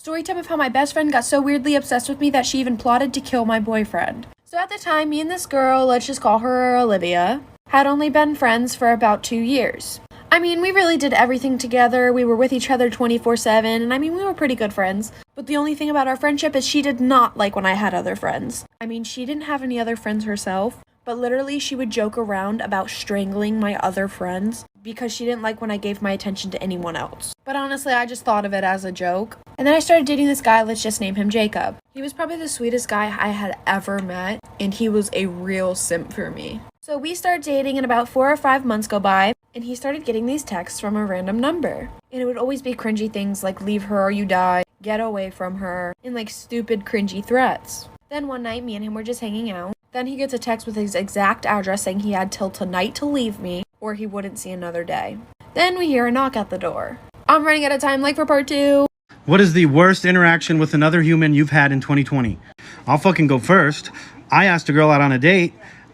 Storytime of how my best friend got so weirdly obsessed with me that she even plotted to kill my boyfriend. So at the time, me and this girl, let's just call her Olivia, had only been friends for about 2 years. I mean, we really did everything together. We were with each other 24/7, and I mean, we were pretty good friends. But the only thing about our friendship is she did not like when I had other friends. I mean, she didn't have any other friends herself, but literally she would joke around about strangling my other friends because she didn't like when I gave my attention to anyone else. But honestly, I just thought of it as a joke. And then I started dating this guy, let's just name him Jacob. He was probably the sweetest guy I had ever met, and he was a real simp for me. So we started dating and about 4 or 5 months go by, and he started getting these texts from a random number. And it would always be cringy things like leave her or you die, get away from her, and like stupid cringy threats. Then one night, me and him were just hanging out. Then he gets a text with his exact address saying he had till tonight to leave me or he wouldn't see another day. Then we hear a knock at the door. I'm running out of time, like for part 2. What is the worst interaction with another human you've had in 2020? I'll fucking go first. I asked a girl out on a date,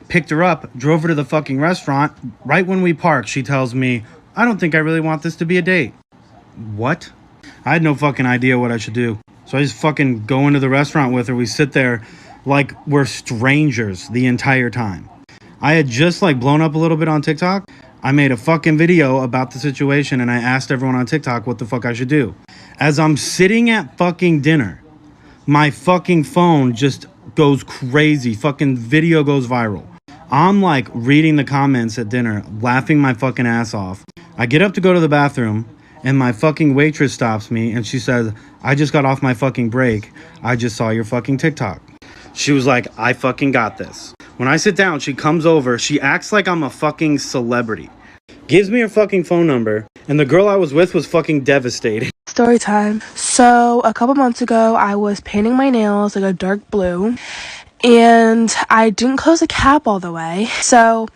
picked her up, drove her to the fucking restaurant. Right when we parked, she tells me, I don't think I really want this to be a date. What? I had no fucking idea what I should do. So I just fucking go into the restaurant with her. We sit there like we're strangers the entire time. I had just like blown up a little bit on TikTok. I made a fucking video about the situation and I asked everyone on TikTok what the fuck I should do. As I'm sitting at fucking dinner, my fucking phone just goes crazy. Fucking video goes viral. I'm like reading the comments at dinner, laughing my fucking ass off. I get up to go to the bathroom and my fucking waitress stops me and she says, I just got off my fucking break. I just saw your fucking TikTok. She was like, I fucking got this. When I sit down, she comes over. She acts like I'm a fucking celebrity. Gives me her fucking phone number. And the girl I was with was fucking devastated. Story time. So a couple months ago, I was painting my nails like a dark blue. And I didn't close the cap all the way. So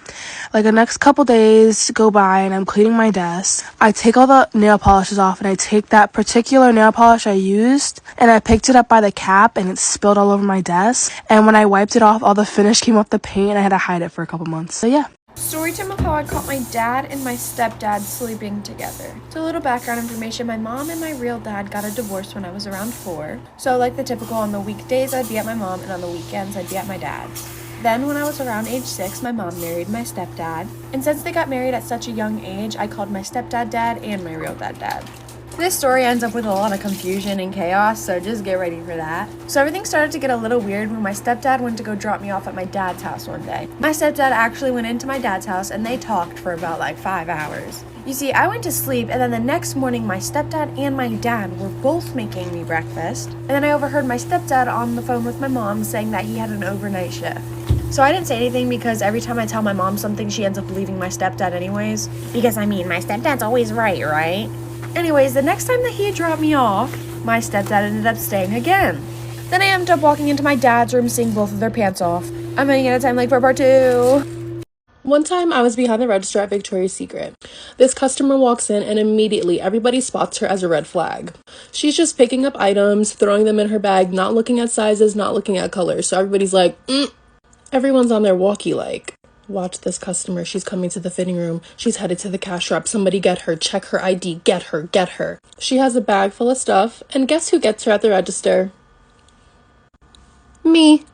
like the next couple days go by and I'm cleaning my desk. I take all the nail polishes off and I take that particular nail polish I used and I picked it up by the cap and it spilled all over my desk. And when I wiped it off, all the finish came off the paint and I had to hide it for a couple months. So yeah. Storytime of how I caught my dad and my stepdad sleeping together. So a little background information, my mom and my real dad got a divorce when I was around 4. So like the typical, on the weekdays I'd be at my mom and on the weekends I'd be at my dad's. Then when I was around age 6, my mom married my stepdad. And since they got married at such a young age, I called my stepdad dad and my real dad. This story ends up with a lot of confusion and chaos, so just get ready for that. So everything started to get a little weird when my stepdad went to go drop me off at my dad's house one day. My stepdad actually went into my dad's house and they talked for about like 5 hours. You see, I went to sleep and then the next morning my stepdad and my dad were both making me breakfast. And then I overheard my stepdad on the phone with my mom saying that he had an overnight shift. So I didn't say anything because every time I tell my mom something, she ends up believing my stepdad anyways. Because I mean, my stepdad's always right? Anyways, the next time that he had dropped me off, my stepdad ended up staying again. Then I ended up walking into my dad's room, seeing both of their pants off. I'm running out of time, like for part 2. One time I was behind the register at Victoria's Secret. This customer walks in and immediately everybody spots her as a red flag. She's just picking up items, throwing them in her bag, not looking at sizes, not looking at colors. So everybody's like, Everyone's on their walkie like, watch this customer. She's coming to the fitting room. She's headed to the cash wrap. Somebody get her. Check her ID. Get her. She has a bag full of stuff. And guess who gets her at the register? Me.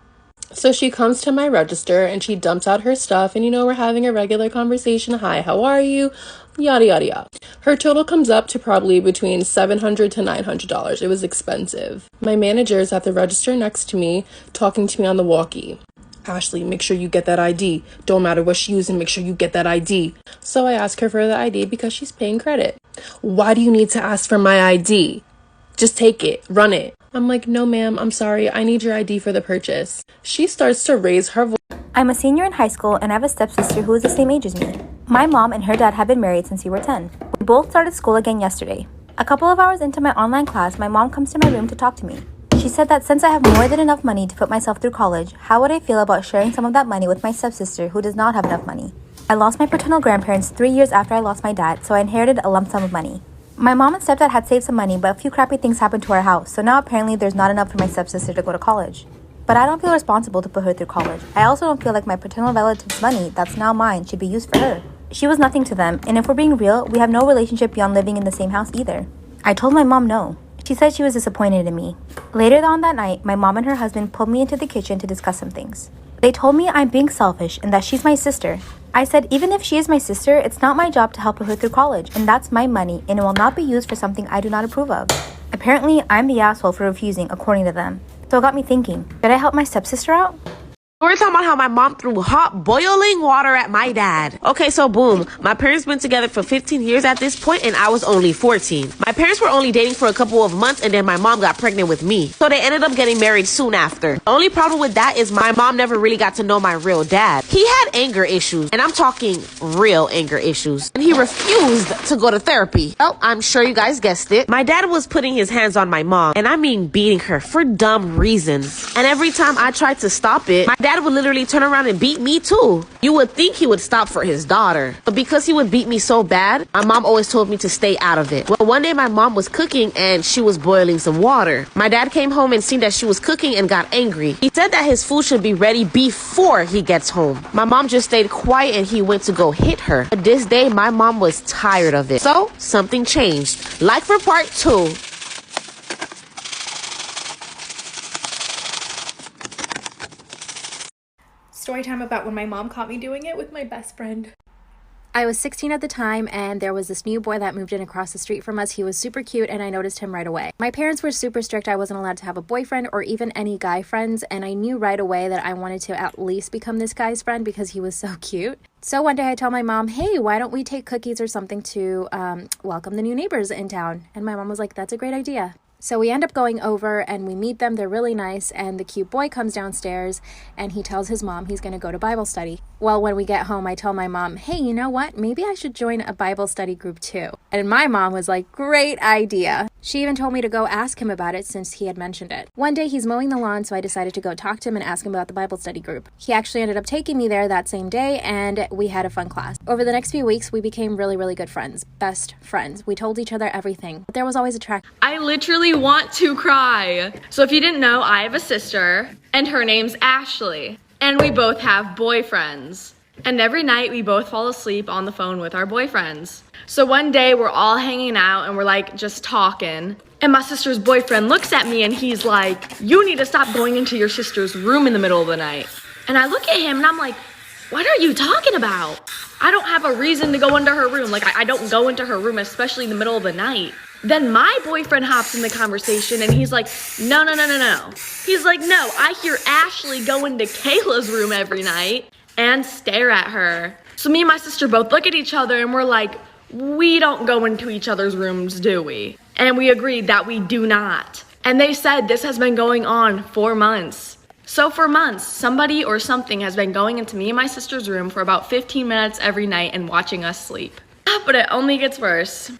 So she comes to my register and she dumps out her stuff. And we're having a regular conversation. Hi, how are you? Yada, yada, yada. Her total comes up to probably between $700 to $900. It was expensive. My manager is at the register next to me talking to me on the walkie. Ashley, make sure you get that ID. Don't matter what she using, make sure you get that ID. So I ask her for the ID because she's paying credit. Why do you need to ask for my ID? Just take it, run it. I'm like, no ma'am, I'm sorry, I need your ID for the purchase. She starts to raise her voice. I'm a senior in high school and I have a stepsister who is the same age as me. My mom and her dad have been married since we were 10. We both started school again yesterday. A couple of hours into my online class, my mom comes to my room to talk to me. She said that since I have more than enough money to put myself through college, how would I feel about sharing some of that money with my stepsister who does not have enough money? I lost my paternal grandparents 3 years after I lost my dad, so I inherited a lump sum of money. My mom and stepdad had saved some money, but a few crappy things happened to our house, so now apparently there's not enough for my stepsister to go to college. But I don't feel responsible to put her through college. I also don't feel like my paternal relative's money that's now mine should be used for her. She was nothing to them, and if we're being real, we have no relationship beyond living in the same house either. I told my mom no. She said she was disappointed in me. Later on that night, my mom and her husband pulled me into the kitchen to discuss some things. They told me I'm being selfish and that she's my sister. I said even if she is my sister, it's not my job to help her through college, and that's my money, and it will not be used for something I do not approve of. Apparently, I'm the asshole for refusing, according to them. So it got me thinking, should I help my stepsister out? We're talking about how my mom threw hot boiling water at my dad. Okay, so boom. My parents been together for 15 years at this point, and I was only 14. My parents were only dating for a couple of months, and then my mom got pregnant with me. So they ended up getting married soon after. The only problem with that is my mom never really got to know my real dad. He had anger issues, and I'm talking real anger issues. And he refused to go to therapy. Well, I'm sure you guys guessed it. My dad was putting his hands on my mom, and I mean beating her for dumb reasons. And every time I tried to stop it, my dad would literally turn around and beat me too. You would think he would stop for his daughter, but because he would beat me so bad, my mom always told me to stay out of it. Well, one day my mom was cooking and she was boiling some water. My dad came home and seen that she was cooking and got angry. He said that his food should be ready before he gets home. My mom just stayed quiet and he went to go hit her. But this day, my mom was tired of it. So something changed. Like for part 2. Story time about when my mom caught me doing it with my best friend. I was 16 at the time, and there was this new boy that moved in across the street from us. He was super cute, and I noticed him right away. My parents were super strict. I wasn't allowed to have a boyfriend or even any guy friends, and I knew right away that I wanted to at least become this guy's friend because he was so cute. So one day I told my mom, hey, why don't we take cookies or something to welcome the new neighbors in town? And my mom was like, that's a great idea. So we end up going over and we meet them. They're really nice. And the cute boy comes downstairs and he tells his mom he's going to go to Bible study. Well, when we get home, I tell my mom, hey, you know what? Maybe I should join a Bible study group too. And my mom was like, great idea. She even told me to go ask him about it since he had mentioned it. One day he's mowing the lawn, so I decided to go talk to him and ask him about the Bible study group. He actually ended up taking me there that same day and we had a fun class. Over the next few weeks, we became really, really good friends. Best friends. We told each other everything. But there was always a track. I literally want to cry. So if you didn't know, I have a sister and her name's Ashley. And we both have boyfriends. And every night we both fall asleep on the phone with our boyfriends. So one day we're all hanging out and we're like just talking. And my sister's boyfriend looks at me and he's like, you need to stop going into your sister's room in the middle of the night. And I look at him and I'm like, what are you talking about? I don't have a reason to go into her room. Like I don't go into her room, especially in the middle of the night. Then my boyfriend hops in the conversation and he's like, no. He's like, no, I hear Ashley go into Kayla's room every night and stare at her. So me and my sister both look at each other and we're like, we don't go into each other's rooms, do we? And we agreed that we do not. And they said this has been going on for months. So for months, somebody or something has been going into me and my sister's room for about 15 minutes every night and watching us sleep. But it only gets worse.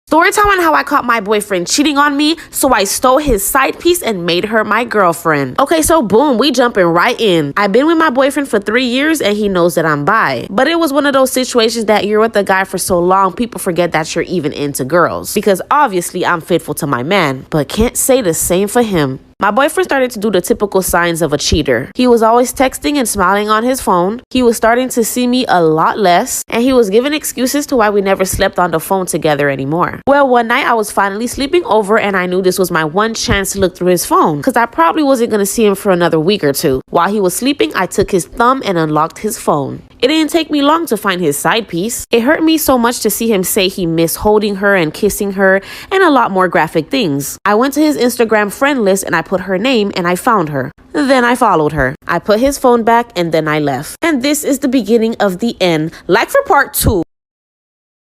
Story time on how I caught my boyfriend cheating on me, so I stole his side piece and made her my girlfriend. Okay, so boom, we jumping right in. I've been with my boyfriend for 3 years and he knows that I'm bi. But it was one of those situations that you're with a guy for so long, people forget that you're even into girls. Because obviously I'm faithful to my man, but can't say the same for him. My boyfriend started to do the typical signs of a cheater. He was always texting and smiling on his phone. He was starting to see me a lot less. And he was giving excuses to why we never slept on the phone together anymore. Well, one night I was finally sleeping over and I knew this was my one chance to look through his phone because I probably wasn't going to see him for another week or two. While he was sleeping, I took his thumb and unlocked his phone. It didn't take me long to find his side piece. It hurt me so much to see him say he missed holding her and kissing her and a lot more graphic things. I went to his Instagram friend list and I put her name and I found her. Then I followed her. I put his phone back and then I left. And this is the beginning of the end. Like for part 2.